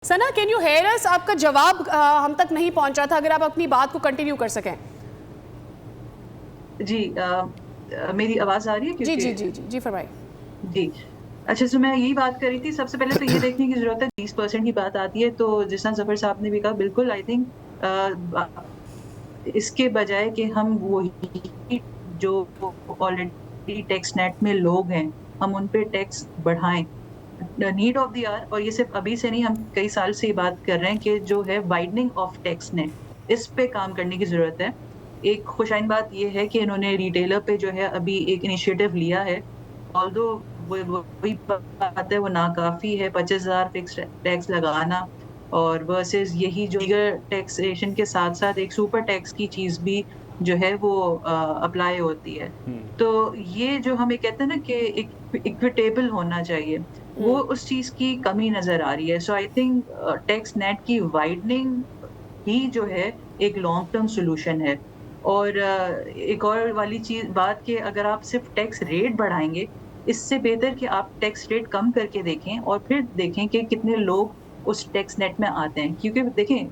Sana, can you hair अस? आपका जवाब हम तक नहीं पहुंचा था, अगर आप अपनी बात को कंटिन्यू कर सकें। जी मेरी आवाज आ रही है? जी जी क्योंकि जी जी जी फरमाइए। जी अच्छा, तो मैं यही बात कर रही थी। सबसे पहले तो ये देखने की जरूरत है, 20% की बात आती है तो जिस तरह जफर साहब ने भी कहा, बिल्कुल आई थिंक इसके बजाय कि हम वही जो ऑलरेडी टैक्स नेट में लोग हैं, हम उन पे टैक्स बढ़ाएं। नीड ऑफ द आवर, और ये सिर्फ अभी से नहीं, हम कई साल से ये बात कर रहे हैं कि जो है वाइडनिंग ऑफ टैक्स नेट, इस पे काम करने की जरूरत है। एक खुशाइन बात ये है कि इन्होंने रिटेलर पे जो है अभी एक इनिशिएटिव लिया है। ऑल्दो वही बात है, वो नाकाफी है 25,000 फिक्स टैक्स लगाना, और वर्सेस यही जो लीगल टैक्सेशन के साथ साथ एक सुपर टैक्स की चीज भी जो है वो अप्लाई होती है। तो ये जो हमें कहते हैं ना कि इक्विटेबल होना चाहिए, वो उस चीज की कमी नजर आ रही है। सो आई थिंक टैक्स नेट की वाइडनिंग ही जो है एक लॉन्ग टर्म सोल्यूशन है। और एक और वाली चीज बात कि अगर आप सिर्फ टैक्स रेट बढ़ाएंगे, इससे बेहतर कि आप टैक्स रेट कम करके देखें और फिर देखें कि कितने लोग उस टैक्स नेट में आते हैं। क्योंकि देखें,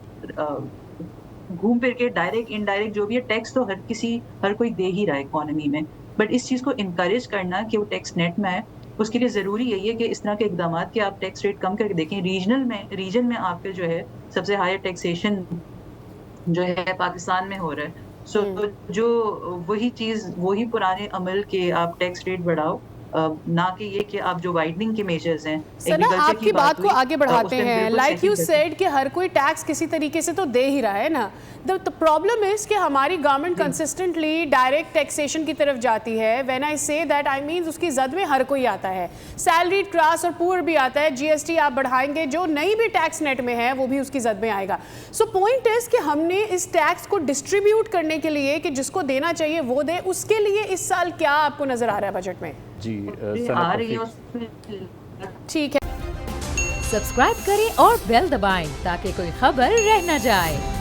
घूम फिर के डायरेक्ट इनडायरेक्ट जो भी है, टैक्स तो हर कोई दे ही रहा है इकोनॉमी में। बट इस चीज को इनकरेज करना कि वो टैक्स नेट में आए, उसके लिए जरूरी यही है कि इस तरह के इकदाम कि आप टैक्स रेट कम करके देखें। रीजन में आपके जो है सबसे हायर टैक्सेशन जो है पाकिस्तान में हो रहा है। सो जो वही पुराने अमल के आप टैक्स रेट बढ़ाओ, ना कि ये कि आप जो वाइडनिंग के मेजर्स हैं। सना, एग्रीकल्चर की आपकी बात बात को हुई, आगे उस बढ़ाते पर हैं। बिल्कुल लाइक यू सेकंड करती सेड कि हर कोई टैक्स किसी तरीके से तो दे ही रहा है ना। द प्रॉब्लम इज कि हमारी गवर्नमेंट जी कंसिस्टेंटली डायरेक्ट टैक्सेशन की तरफ जाती है। When I say that I mean उसकी जद में हर कोई आता है, सैलरीड क्लास और पुअर भी आता है। जीएसटी आप बढ़ाएंगे, जो नहीं भी टैक्स नेट में है वो भी उसकी जद में आएगा। सो पॉइंट इज कि हमने इस टैक्स को डिस्ट्रीब्यूट करने के लिए कि जिसको देना चाहिए वो दे, उसके लिए इस साल क्या आपको नजर आ रहा है बजट में? जी आ रही है उसमें। ठीक है, सब्सक्राइब करें और बेल दबाएं ताकि कोई खबर रह न जाए।